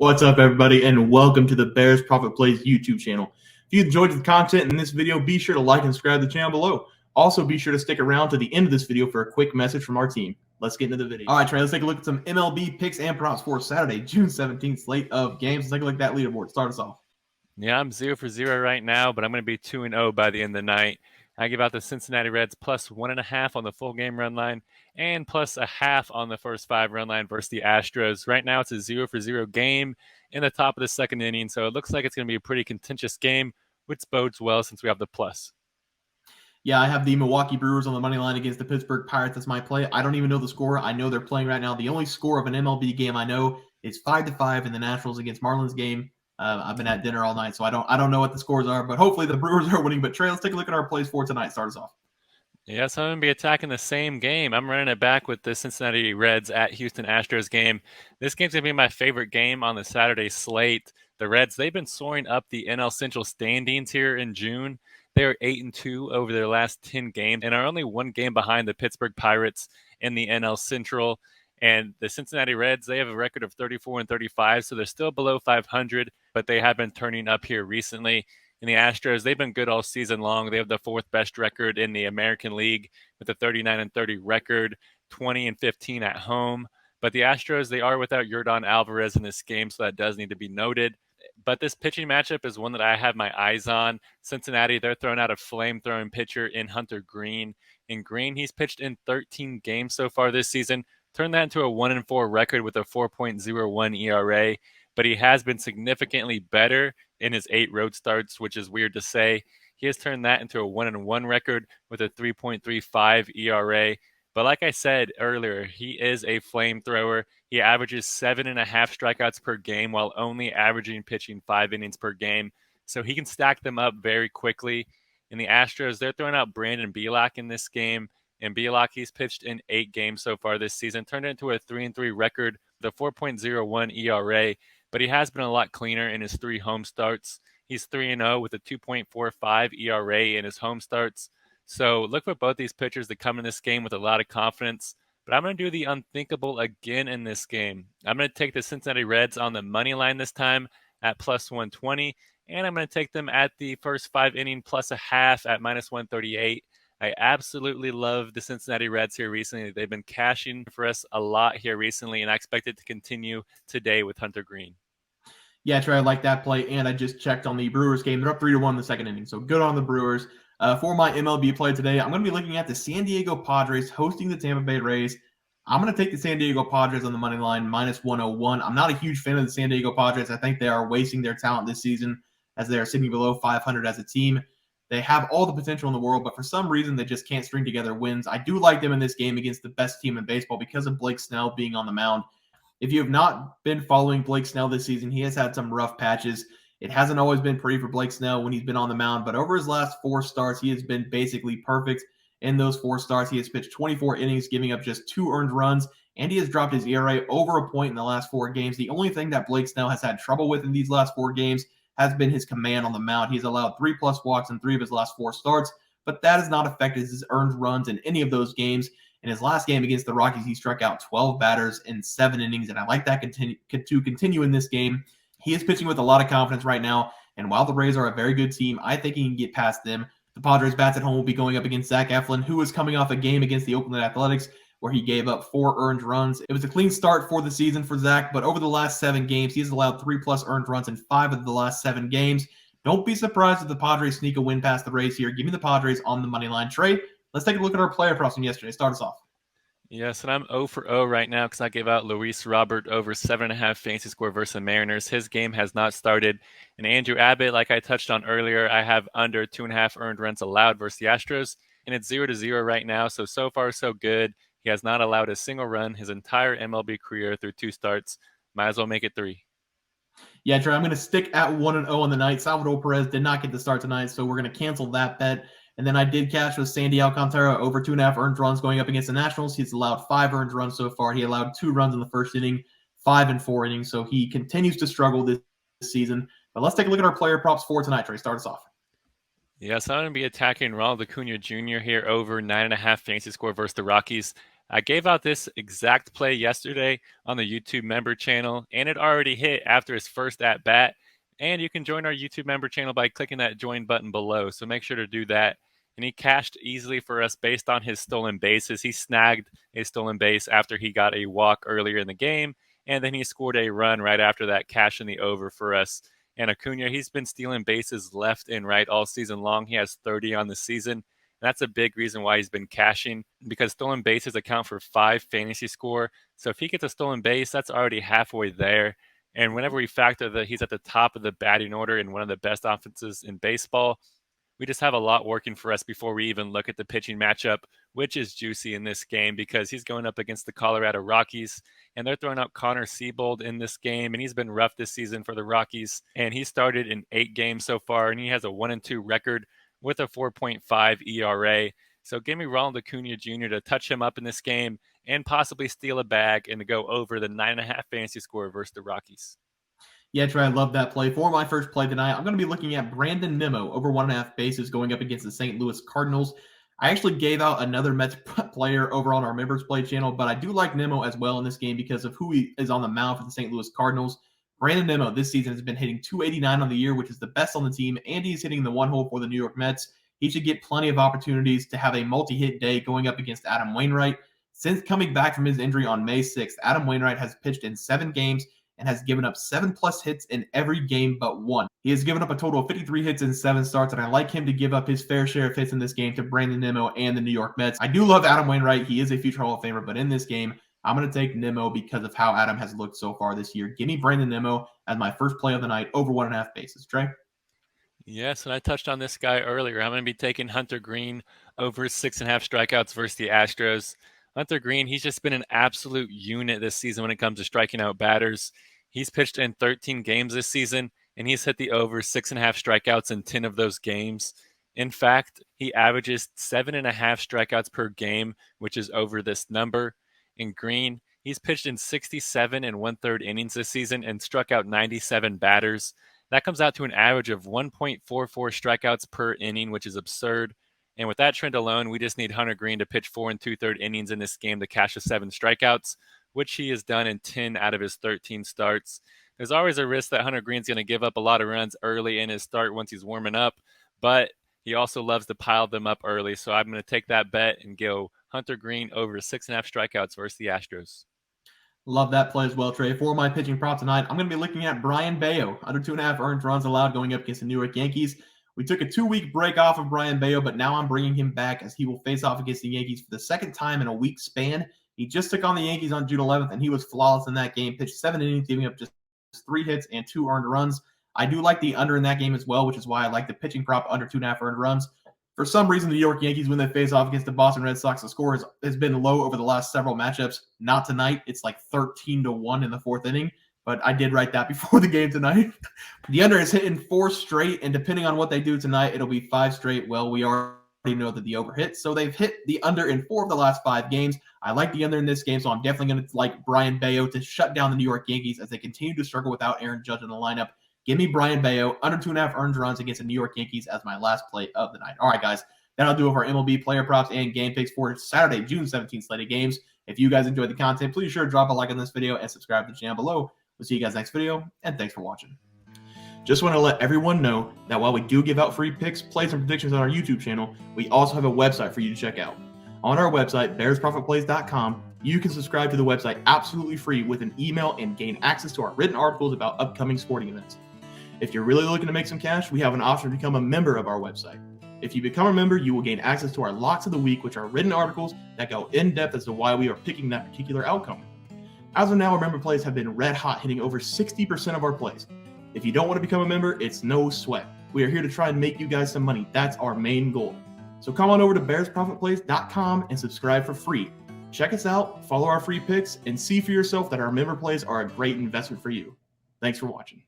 What's up, everybody, and welcome to the Bears Profit Plays YouTube channel. If you enjoyed the content in this video, be sure to like and subscribe to the channel below. Also, be sure to stick around to the end of this video for a quick message from our team. Let's get into the video. All right, Trey, let's take a look at some MLB picks and props for Saturday, June 17th slate of games. Let's take a look at that leaderboard. Start us off. Yeah, I'm 0 for 0 right now, but I'm going to be 2-0 by the end of the night. I give out the Cincinnati Reds plus 1.5 on the full game run line and plus 0.5 on the first 5 run line versus the Astros. Right now, it's a 0 for 0 game in the top of the second inning, so it looks like it's going to be a pretty contentious game, which bodes well since we have the plus. Yeah, I have the Milwaukee Brewers on the money line against the Pittsburgh Pirates as my play. I don't even know the score. I know they're playing right now. The only score of an MLB game I know is 5-5 in the Nationals against Marlins game. I've been at dinner all night, so I don't know what the scores are, but hopefully the Brewers are winning. But Trey, let's take a look at our plays for tonight. Start us off. Yes, I'm going to be attacking the same game. I'm running it back with the Cincinnati Reds at Houston Astros game. This game's going to be my favorite game on the Saturday slate. The Reds, they've been soaring up the NL Central standings here in June. They are 8-2 over their last 10 games and are only one game behind the Pittsburgh Pirates in the NL Central. And the Cincinnati Reds, they have a record of 34-35, so they're still below 500, but they have been turning up here recently. And the Astros, they've been good all season long. They have the fourth best record in the American League with a 39-30 record, 20-15 at home. But the Astros, they are without Yordan Alvarez in this game, so that does need to be noted. But this pitching matchup is one that I have my eyes on. Cincinnati, they're throwing out a flame-throwing pitcher in Hunter Greene. In Greene, he's pitched in 13 games so far this season. Turned that into a 1-4 record with a 4.01 ERA. But he has been significantly better in his 8 road starts, which is weird to say. He has turned that into a 1-1 record with a 3.35 ERA. But like I said earlier, he is a flamethrower. He averages 7.5 strikeouts per game while only averaging pitching 5 innings per game. So he can stack them up very quickly. In the Astros, they're throwing out Brandon Bello in this game. And Bello, he's pitched in 8 games so far this season, turned it into a 3-3 record, the 4.01 ERA. But he has been a lot cleaner in his 3 home starts. He's 3-0 with a 2.45 ERA in his home starts. So look for both these pitchers to come in this game with a lot of confidence. But I'm going to do the unthinkable again in this game. I'm going to take the Cincinnati Reds on the money line this time at plus 120. And I'm going to take them at the first 5 inning plus 0.5 at minus 138. I absolutely love the Cincinnati Reds here recently. They've been cashing for us a lot here recently, and I expect it to continue today with Hunter Greene. Yeah, Trey, I like that play, and I just checked on the Brewers game. They're up 3-1 in the second inning, so good on the Brewers. For my MLB play today, I'm going to be looking at the San Diego Padres hosting the Tampa Bay Rays. I'm going to take the San Diego Padres on the money line, minus 101. I'm not a huge fan of the San Diego Padres. I think they are wasting their talent this season as they are sitting below 500 as a team. They have all the potential in the world, but for some reason, they just can't string together wins. I do like them in this game against the best team in baseball because of Blake Snell being on the mound. If you have not been following Blake Snell this season, he has had some rough patches. It hasn't always been pretty for Blake Snell when he's been on the mound, but over his last 4 starts, he has been basically perfect. In those 4 starts, he has pitched 24 innings, giving up just 2 earned runs, and he has dropped his ERA over a point in the last 4 games. The only thing that Blake Snell has had trouble with in these last 4 games has been his command on the mound. He's allowed 3+ walks in 3 of his last 4 starts, but that has not affected his earned runs in any of those games. In his last game against the Rockies, he struck out 12 batters in 7 innings, and I like that to continue in this game. He is pitching with a lot of confidence right now, and while the Rays are a very good team, I think he can get past them. The Padres bats at home will be going up against Zach Eflin, who is coming off a game against the Oakland Athletics where he gave up 4 earned runs. It was a clean start for the season for Zach, but over the last 7 games, he has allowed 3+ earned runs in 5 of the last 7 games. Don't be surprised if the Padres sneak a win past the Rays here. Give me the Padres on the money line. Trey, let's take a look at our player props from yesterday. Start us off. Yes, and I'm 0 for 0 right now because I gave out Luis Robert over 7.5 fantasy score versus the Mariners. His game has not started. And Andrew Abbott, like I touched on earlier, I have under 2.5 earned runs allowed versus the Astros. And it's 0-0 right now. So far, so good. He has not allowed a single run his entire MLB career through 2 starts. Might as well make it 3. Yeah, Trey, I'm going to stick at 1-0 on the night. Salvador Perez did not get the start tonight, so we're going to cancel that bet. And then I did cash with Sandy Alcantara over 2.5 earned runs going up against the Nationals. He's allowed 5 earned runs so far. He allowed 2 runs in the first inning, 5 in 4 innings. So he continues to struggle this season. But let's take a look at our player props for tonight, Trey. Start us off. Yes, I'm going to be attacking Ronald Acuna Jr. here over 9.5 fantasy score versus the Rockies. I gave out this exact play yesterday on the YouTube member channel, and it already hit after his first at bat. And you can join our YouTube member channel by clicking that join button below. So make sure to do that. And he cashed easily for us based on his stolen bases. He snagged a stolen base after he got a walk earlier in the game, and then he scored a run right after that, cashing the over for us. And Acuna, he's been stealing bases left and right all season long. He has 30 on the season. That's a big reason why he's been cashing, because stolen bases account for 5 fantasy score. So if he gets a stolen base, that's already halfway there. And whenever we factor that he's at the top of the batting order in one of the best offenses in baseball, we just have a lot working for us before we even look at the pitching matchup, which is juicy in this game because he's going up against the Colorado Rockies, and they're throwing out Connor Siebold in this game, and he's been rough this season for the Rockies, and he started in 8 games so far, and he has a 1-2 record with a 4.5 ERA. So give me Ronald Acuna Jr. to touch him up in this game and possibly steal a bag and to go over the 9.5 fantasy score versus the Rockies. Yeah, Trey, I love that play. For my first play tonight, I'm going to be looking at Brandon Nimmo over 1.5 bases going up against the St. Louis Cardinals. I actually gave out another Mets player over on our members play channel, but I do like Nimmo as well in this game because of who he is on the mound for the St. Louis Cardinals. Brandon Nimmo this season has been hitting .289 on the year, which is the best on the team, and he's hitting the one hole for the New York Mets. He should get plenty of opportunities to have a multi-hit day going up against Adam Wainwright. Since coming back from his injury on May 6th, Adam Wainwright has pitched in 7 games and has given up 7+ hits in every game but one. He has given up a total of 53 hits in 7 starts, and I like him to give up his fair share of hits in this game to Brandon Nimmo and the New York Mets. I do love Adam Wainwright. He is a future Hall of Famer, but in this game, I'm going to take Nimmo because of how Adam has looked so far this year. Give me Brandon Nimmo as my first play of the night over 1.5 bases. Trey? Yes, and I touched on this guy earlier. I'm going to be taking Hunter Greene over 6.5 strikeouts versus the Astros. Hunter Greene, he's just been an absolute unit this season when it comes to striking out batters. He's pitched in 13 games this season, and he's hit the over 6.5 strikeouts in 10 of those games. In fact, he averages 7.5 strikeouts per game, which is over this number. In Greene, he's pitched in 67 1/3 innings this season and struck out 97 batters. That comes out to an average of 1.44 strikeouts per inning, which is absurd. And with that trend alone, we just need Hunter Greene to pitch 4 2/3 innings in this game to cash the 7 strikeouts, which he has done in 10 out of his 13 starts. There's always a risk that Hunter Greene's going to give up a lot of runs early in his start once he's warming up, but he also loves to pile them up early. So I'm going to take that bet and go Hunter Greene over 6.5 strikeouts versus the Astros. Love that play as well, Trey. For my pitching prop tonight, I'm going to be looking at Brayan Bello, under 2.5 earned runs allowed going up against the New York Yankees. We took a 2-week break off of Brayan Bello, but now I'm bringing him back as he will face off against the Yankees for the second time in a week span. He just took on the Yankees on June 11th, and he was flawless in that game. Pitched 7 innings, giving up just 3 hits and 2 earned runs. I do like the under in that game as well, which is why I like the pitching prop under 2.5 earned runs. For some reason, the New York Yankees, when they face off against the Boston Red Sox, the score has been low over the last several matchups. Not tonight. It's like 13-1 in the 4th inning. But I did write that before the game tonight. The under is hitting 4 straight, and depending on what they do tonight, it'll be 5 straight. Well, we already know that the over hit, so they've hit the under in 4 of the last 5 games. I like the under in this game, so I'm definitely going to like Brayan Bello to shut down the New York Yankees as they continue to struggle without Aaron Judge in the lineup. Give me Brayan Bello, under 2.5 earned runs against the New York Yankees as my last play of the night. All right, guys. That'll do it for our MLB player props and game picks for Saturday, June 17th slated games. If you guys enjoyed the content, please sure to drop a like on this video and subscribe to the channel below. We'll see you guys next video, and thanks for watching. Just want to let everyone know that while we do give out free picks, plays, and predictions on our YouTube channel, we also have a website for you to check out. On our website, bearsprofitplays.com, you can subscribe to the website absolutely free with an email and gain access to our written articles about upcoming sporting events. If you're really looking to make some cash, we have an option to become a member of our website. If you become a member, you will gain access to our Locks of the Week, which are written articles that go in-depth as to why we are picking that particular outcome. As of now, our member plays have been red hot, hitting over 60% of our plays. If you don't want to become a member, it's no sweat. We are here to try and make you guys some money. That's our main goal. So come on over to bearsprofitplays.com and subscribe for free. Check us out, follow our free picks, and see for yourself that our member plays are a great investment for you. Thanks for watching.